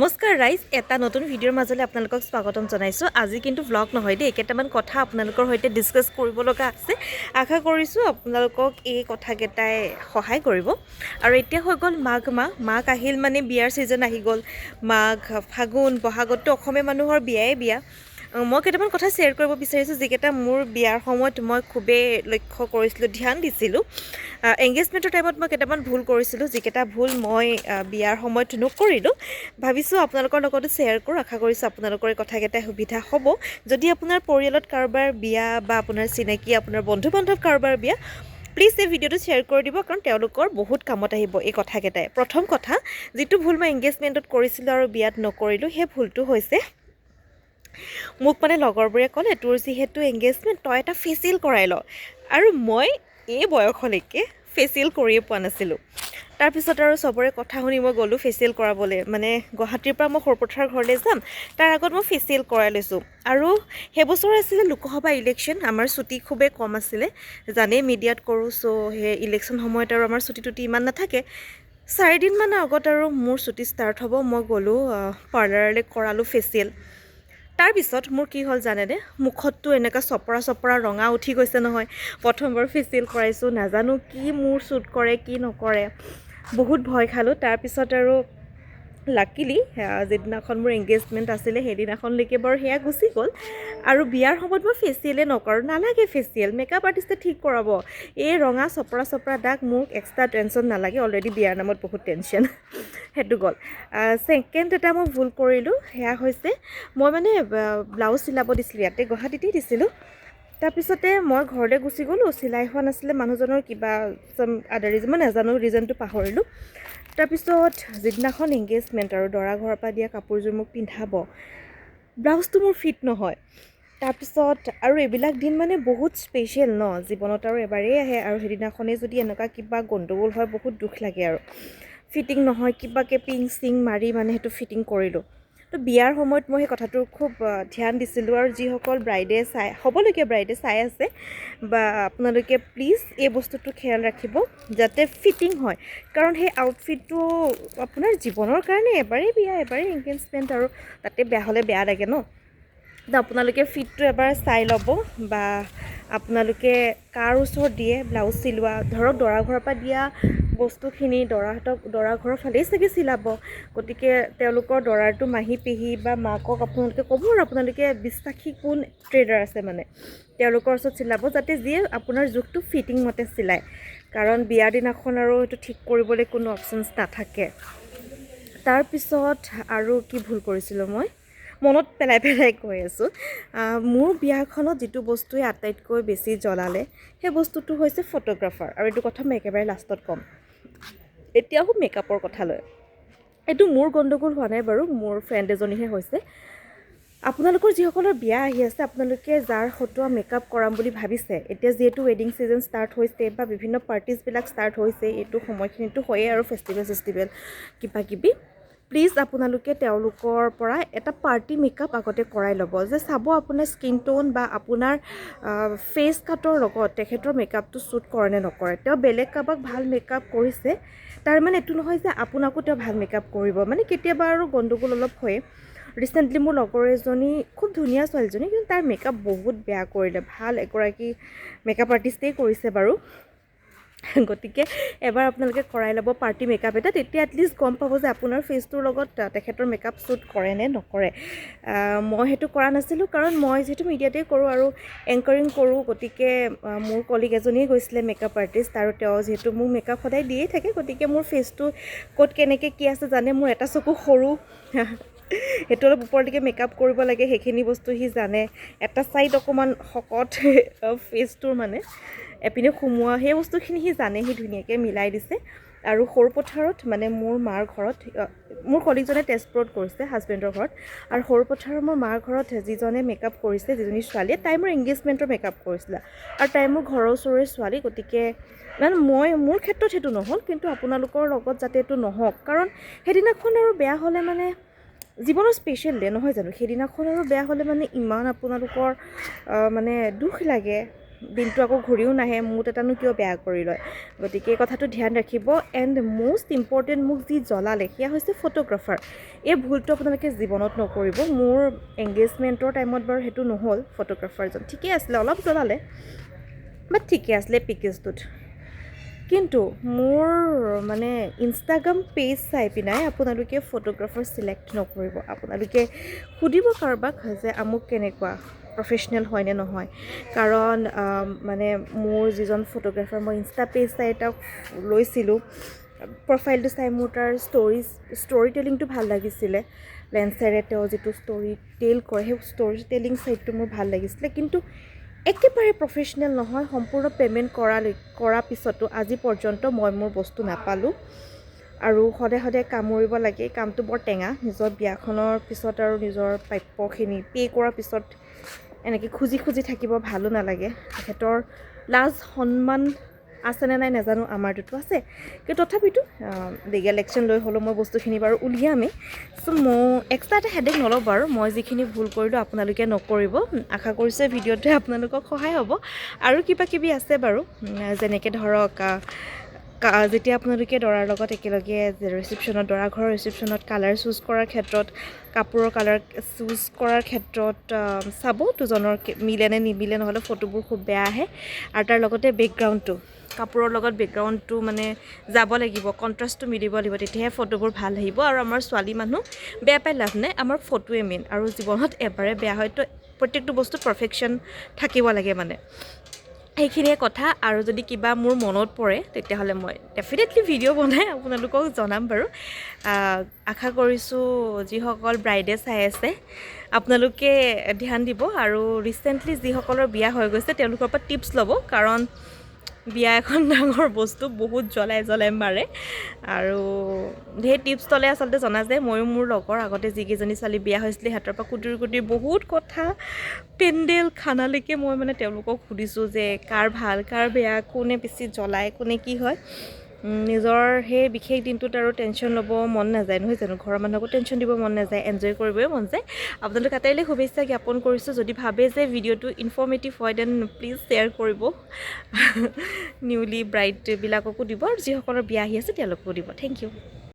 নমস্কাৰ ৰাইজ, এটা নতুন ভিডিঅ'ৰ মাজলৈ আপোনালোকক স্বাগতম জনাইছোঁ। আজি কিন্তু ভ্লগ নহয় দেই, কেইটামান কথা আপোনালোকৰ সৈতে ডিছকাছ কৰিব লগা আছে। আশা কৰিছোঁ আপোনালোকক এই কথাকেইটাই সহায় কৰিব। আৰু এতিয়া হৈ গ'ল মাঘ মাহ। মাঘ আহিল মানে বিয়াৰ ছিজন আহি গ'ল। মাঘ, ফাগুন, বহাগততো অসমীয়া মানুহৰ বিয়াই বিয়া। মই কেইটামান কথা শ্বেয়াৰ কৰিব বিচাৰিছোঁ, যিকেইটা মোৰ বিয়াৰ সময়ত মই খুবেই লক্ষ্য কৰিছিলোঁ, ধ্যান দিছিলোঁ। এংগেজমেণ্টৰ টাইমত মই কেইটামান ভুল কৰিছিলোঁ, যিকেইটা ভুল মই বিয়াৰ সময়ত নকৰিলোঁ। ভাবিছোঁ আপোনালোকৰ লগতো শ্বেয়াৰ কৰোঁ। আশা কৰিছোঁ আপোনালোকৰ এই কথাকেইটাই সুবিধা হ'ব। যদি আপোনাৰ পৰিয়ালত কাৰোবাৰ বিয়া বা আপোনাৰ চিনাকি আপোনাৰ বন্ধু বান্ধৱ কাৰোবাৰ বিয়া, প্লিজ এই ভিডিঅ'টো শ্বেয়াৰ কৰি দিব, কাৰণ তেওঁলোকৰ বহুত কামত আহিব এই কথাকেইটাই। প্ৰথম কথা, যিটো ভুল মই এংগেজমেণ্টত কৰিছিলোঁ আৰু বিয়াত নকৰিলোঁ, সেই ভুলটো হৈছে মোক মানে লগৰবোৰে ক'লে, তোৰ যিহেতু এংগেজমেণ্ট, তই এটা ফেচিয়েল কৰাই ল। আৰু মই এই বয়সলৈকে ফেচিয়েল কৰিয়ে পোৱা নাছিলোঁ। তাৰপিছত আৰু চবৰে কথা শুনি মই গ'লোঁ ফেচিয়েল কৰাবলৈ। মানে গুৱাহাটীৰ পৰা মই সৰুপথাৰ ঘৰলৈ যাম, তাৰ আগত মই ফেচিয়েল কৰাই লৈছোঁ। আৰু সেইবছৰ আছিলে লোকসভা ইলেকশ্যন, আমাৰ ছুটি খুবেই কম আছিলে, জানেই মিডিয়াত কৰোঁ। চ' সেই ইলেকশ্যন সময়ত আৰু আমাৰ ছুটি টুটি ইমান নাথাকে। 4 দিনমানৰ আগত আৰু মোৰ ছুটি ষ্টাৰ্ট হ'ব, মই গ'লোঁ পাৰ্লাৰলৈ, কৰালোঁ ফেচিয়েল। তাৰপিছত মোৰ কি হ'ল জানেনে, মুখততো এনেকুৱা চপৰা ৰঙা উঠি গৈছে নহয়। প্ৰথমবাৰ ফেচিয়েল কৰাইছোঁ, নাজানো কি মোৰ শ্বুট কৰে কি নকৰে, বহুত ভয় খালোঁ। তাৰপিছত আৰু লাকিলি যিদিনাখন মোৰ এংগেজমেণ্ট আছিলে সেইদিনাখনলৈকে বাৰু সেয়া গুচি গ'ল। আৰু বিয়াৰ সময়ত মই ফেচিয়েলেই নকৰোঁ, নালাগে ফেচিয়েল, মেকআপ আৰ্টিষ্টে ঠিক কৰাব। এই ৰঙা চপৰা দাগ মোক এক্সট্ৰা টেনশ্যন নালাগে, অলৰেডি বিয়াৰ নামত বহুত টেনশ্যন। সেইটো গ'ল। ছেকেণ্ড এটা মই ভুল কৰিলোঁ, সেয়া হৈছে মই মানে ব্লাউজ চিলাব দিছিলোঁ, ইয়াতে গুৱাহাটীতেই দিছিলোঁ। তাৰপিছতে মই ঘৰলৈ গুচি গ'লোঁ, চিলাই হোৱা নাছিলে মানুহজনৰ, কিবা চাম আদাৰ ৰিজন, মই নাজানো, ৰিজনটো পাহৰিলোঁ। তাৰপিছত যিদিনাখন এংগেজমেণ্ট আৰু দৰা ঘৰৰ পৰা দিয়া কাপোৰযোৰ মোক পিন্ধাব, ব্লাউজটো মোৰ ফিট নহয়। তাৰপিছত আৰু এইবিলাক দিন মানে বহুত স্পেচিয়েল ন, জীৱনত আৰু এবাৰেই আহে, আৰু সেইদিনাখনেই যদি এনেকুৱা কিবা গণ্ডগোল হয় বহুত দুখ লাগে। আৰু ফিটিং নহয়, কিবাকৈ পিং চিং মাৰি মানে সেইটো ফিটিং কৰিলোঁ। তো বিয়াৰ সময়ত মই সেই কথাটোৰ খুব ধ্যান দিছিলোঁ। আৰু যিসকল ব্ৰাইডে হ'বলগীয়া ব্ৰাইডে চাই আছে, বা আপোনালোকে প্লিজ এই বস্তুটো খেয়াল ৰাখিব যাতে ফিটিং হয়, কাৰণ সেই আউটফিটটো আপোনাৰ জীৱনৰ কাৰণে এবাৰেই বিয়া, এবাৰেই এংগেজমেণ্ট, আৰু তাতে বেয়া হ'লে বেয়া লাগে ন। তো আপোনালোকে ফিটটো এবাৰ চাই ল'ব, বা আপোনালোকে কাৰ ওচৰত দিয়ে ব্লাউজ চিলোৱা, ধৰক দৰা ঘৰৰ পৰা দিয়া বস্তুখিনি দৰা ঘৰৰ ফালেই চাগে চিলাব। গতিকে তেওঁলোকৰ দৰাৰটো মাহী পেহী বা মাকক আপোনালোকে ক'ব, আৰু আপোনালোকে বিশ্বাসী কোন ট্ৰেডাৰ আছে মানে তেওঁলোকৰ ওচৰত চিলাব, যাতে যিয়ে আপোনাৰ জোখটো ফিটিং মতে চিলায়। কাৰণ বিয়াৰ দিনাখন আৰু সেইটো ঠিক কৰিবলৈ কোনো অপশ্যনছ নাথাকে। তাৰপিছত আৰু কি ভুল কৰিছিলোঁ মই মনত পেলাই কৈ আছোঁ। মোৰ বিয়াখনত যিটো বস্তুৱে আটাইতকৈ বেছি জ্বলালে, সেই বস্তুটো হৈছে ফটোগ্ৰাফাৰ। আৰু এইটো কথা মই একেবাৰে লাষ্টত ক'ম। এতিয়াও মেকআপৰ কথা লৈ, এইটো মোৰ গণ্ডগোল হোৱা নাই বাৰু, মোৰ ফ্ৰেণ্ড এজনীহে হৈছে। আপোনালোকৰ যিসকলৰ বিয়া আহি আছে, আপোনালোকে যাৰ হতুৱা মেকআপ কৰাম বুলি ভাবিছে, এতিয়া যিহেতু ৱেডিং ছিজন ষ্টাৰ্ট হৈছে বা বিভিন্ন পাৰ্টিজবিলাক ষ্টাৰ্ট হৈছে, এইটো সময়খিনিতো হয়েই, আৰু ফেষ্টিভেল কিবা কিবি, প্লিজ আপোনালোকে তেওঁলোকৰ পৰা এটা পাৰ্টি মেকআপ আগতে কৰাই ল'ব, যে চাব আপোনাৰ স্কিন টোন বা আপোনাৰ ফেচ কাটৰ লগত তেখেতৰ মেকআপটো শ্বুট কৰে নে নকৰে। তেওঁ বেলেগ কাৰোবাক ভাল মেকআপ কৰিছে, তাৰ মানে এইটো নহয় যে আপোনাকো তেওঁ ভাল মেকআপ কৰিব। মানে কেতিয়াবা আৰু গণ্ডগোল অলপ হয়। ৰিচেণ্টলি মোৰ লগৰ এজনী, খুব ধুনীয়া ছোৱালীজনী, কিন্তু তাৰ মেকআপ বহুত বেয়া কৰিলে। ভাল এগৰাকী মেকআপ আৰ্টিষ্টেই কৰিছে বাৰু। গতিকে এবাৰ আপোনালোকে কৰাই ল'ব পাৰ্টি মেকআপ এটা, তেতিয়া এটলিষ্ট গম পাব যে আপোনাৰ ফেচটোৰ লগত তেখেতৰ মেকআপ শ্বুট কৰে নে নকৰে। মই সেইটো কৰা নাছিলোঁ, কাৰণ মই যিহেতু মিডিয়াতেই কৰোঁ আৰু এংকাৰিং কৰোঁ। গতিকে মোৰ কলিগ এজনীয়ে গৈছিলে মেকআপ আৰ্টিষ্ট, আৰু তেওঁ যিহেতু মোক মেকআপ সদায় দিয়েই থাকে, গতিকে মোৰ ফেচটো ক'ত কেনেকৈ কি আছে জানে। মোৰ এটা চকু সৰু, সেইটো অলপ ওপৰলৈকে মেকআপ কৰিব লাগে, সেইখিনি বস্তু সি জানে। এটা ছাইড অকণমান শকত ফেচটোৰ, মানে এপিনে সোমোৱা, সেই বস্তুখিনি সি জানে, সি ধুনীয়াকৈ মিলাই দিছে। আৰু সৰুপথাৰত মানে মোৰ মাৰ ঘৰত, মোৰ কলিগজনে তেজপুৰত কৰিছে হাজবেণ্ডৰ ঘৰত, আৰু সৰুপথাৰৰ মোৰ মাৰ ঘৰত যিজনে মেকআপ কৰিছে, যিজনী ছোৱালীয়ে, তাই মোৰ এংগেজমেণ্টৰ মেকআপ কৰিছিলে, আৰু তাই মোৰ ঘৰৰ ওচৰৰে ছোৱালী। গতিকে মানে মোৰ ক্ষেত্ৰত সেইটো নহ'ল, কিন্তু আপোনালোকৰ লগত যাতে এইটো নহওক, কাৰণ সেইদিনাখন আৰু বেয়া হ'লে মানে জীৱনৰ স্পেচিয়েল ডে নহয় জানো, সেইদিনাখন আৰু বেয়া হ'লে মানে ইমান আপোনালোকৰ মানে দুখ লাগে। দিনটো আকৌ ঘূৰিও নাহে, মুড এটানো কিয় বেয়া কৰি লয়। গতিকে এই কথাটো ধ্যান ৰাখিব। এণ্ড মষ্ট ইম্পৰ্টেণ্ট, মোক যি জ্বলালে সেয়া হৈছে ফটোগ্ৰাফাৰ। এই ভুলটো আপোনালোকে জীৱনত নকৰিব। মোৰ এংগেজমেণ্টৰ টাইমত বাৰু সেইটো নহ'ল, ফটোগ্ৰাফাৰজন ঠিকেই আছিলে, অলপ জ্বলালে বাট ঠিকে আছিলে পিকেজটোত। কিন্তু মোৰ মানে ইনষ্টাগ্ৰাম পেজ চাই পিনাই আপোনালোকে ফটোগ্ৰাফাৰ চিলেক্ট নকৰিব। আপোনালোকে সুধিব কাৰোবাক যে আমুক কেনেকুৱা, প্ৰফেচনেল হয়নে নহয়। কাৰণ মানে মোৰ যিজন ফটোগ্ৰাফাৰ, মই ইনষ্টা পেজ চাই এটা লৈছিলোঁ, প্ৰফাইলটো চাই মোৰ তাৰ ষ্টৰি টেলিংটো ভাল লাগিছিলে। লেন্সেৰে তেওঁ যিটো ষ্টৰি টেল কৰে সেই ষ্টৰি টেলিং চাইডটো মোৰ ভাল লাগিছিলে, কিন্তু একেবাৰে প্ৰফেচনেল নহয়। সম্পূৰ্ণ পে'মেণ্ট কৰা পিছতো আজি পৰ্যন্ত মই মোৰ বস্তু নাপালোঁ। আৰু সদায় কামুৰিব লাগে, কামটো বৰ টেঙা। নিজৰ বিয়াখনৰ পিছত আৰু নিজৰ প্ৰাপ্যখিনি পে' কৰাৰ পিছত এনেকৈ খুজি থাকিব ভালো নালাগে। তেখেতৰ লাজ সন্মান আছেনে নাই নাজানো, আমাৰটোতো আছে, কিন্তু তথাপিতো লিগেল একশ্যন লৈ হ'লেও মই বস্তুখিনি বাৰু উলিয়ামেই। চ' মই এক্সট্ৰা এটা হেডেক নল'ব বাৰু। মই যিখিনি ভুল কৰিলোঁ আপোনালোকে নকৰিব। আশা কৰিছোঁ ভিডিঅ'টোৱে আপোনালোকক সহায় হ'ব। আৰু কিবা কিবি আছে বাৰু, যেনেকৈ ধৰক যেতিয়া আপোনালোকে দৰাৰ লগত একেলগে ৰিচিপশ্যনত, দৰা ঘৰৰ ৰিচিপশ্যনত কালাৰ চুজ কৰাৰ ক্ষেত্ৰত, কাপোৰৰ কালাৰ চুজ কৰাৰ ক্ষেত্ৰত চাব দুজনৰ মিলে নে নিমিলে, নহ'লে ফটোবোৰ খুব বেয়া আহে। আৰু তাৰ লগতে বেকগ্ৰাউণ্ডটো, কাপোৰৰ লগত বেকগ্ৰাউণ্ডটো মানে যাব লাগিব, কণ্ট্ৰাষ্টটো মিলিব লাগিব, তেতিয়াহে ফটোবোৰ ভাল আহিব। আৰু আমাৰ ছোৱালী মানুহ বেয়া পাই লাভ নাই, আমাৰ ফটোৱে মেইন। আৰু জীৱনত এবাৰে বেয়া হয়তো, প্ৰত্যেকটো বস্তু পাৰফেকশ্যন থাকিব লাগে মানে। সেইখিনিয়ে কথা। আৰু যদি কিবা মোৰ মনত পৰে তেতিয়াহ'লে মই ডেফিনেটলি ভিডিঅ' বনাই আপোনালোকক জনাম বাৰু। আশা কৰিছোঁ যিসকল ব্ৰাইডে চাই আছে আপোনালোকে ধ্যান দিব, আৰু ৰিচেণ্টলি যিসকলৰ বিয়া হৈ গৈছে তেওঁলোকৰ পৰা টিপছ ল'ব। কাৰণ বিয়া এখন ডাঙৰ বস্তু, বহুত জ্বলাই মাৰে। আৰু সেই টিপছ ল'লে আচলতে জনা যায়। ময়ো মোৰ লগৰ আগতে যিকেইজনী ছোৱালী বিয়া হৈছিলে সিহঁতৰ পৰা কুটুৰি বহুত কথা, পেণ্ডেল খানালৈকে মই মানে তেওঁলোকক সুধিছোঁ যে কাৰ ভাল কাৰ বেয়া, কোনে বেছি জ্বলায়, কোনে কি হয়। নিজৰ সেই বিশেষ দিনটোত আৰু টেনশ্যন ল'ব মন নাযায়, নহয় জানো। ঘৰৰ মানুহকো টেনশ্যন দিব মন নাযায়, এনজয় কৰিবই মন যায়। আপোনালোক আটাইলৈ শুভেচ্ছা জ্ঞাপন কৰিছোঁ। যদি ভাবে যে ভিডিঅ'টো ইনফৰ্মেটিভ হয় দেন প্লিজ শ্বেয়াৰ কৰিব। নিউলি ব্ৰাইডবিলাককো দিব, আৰু যিসকলৰ বিয়া আহি আছে তেওঁলোককো দিব। Thank U.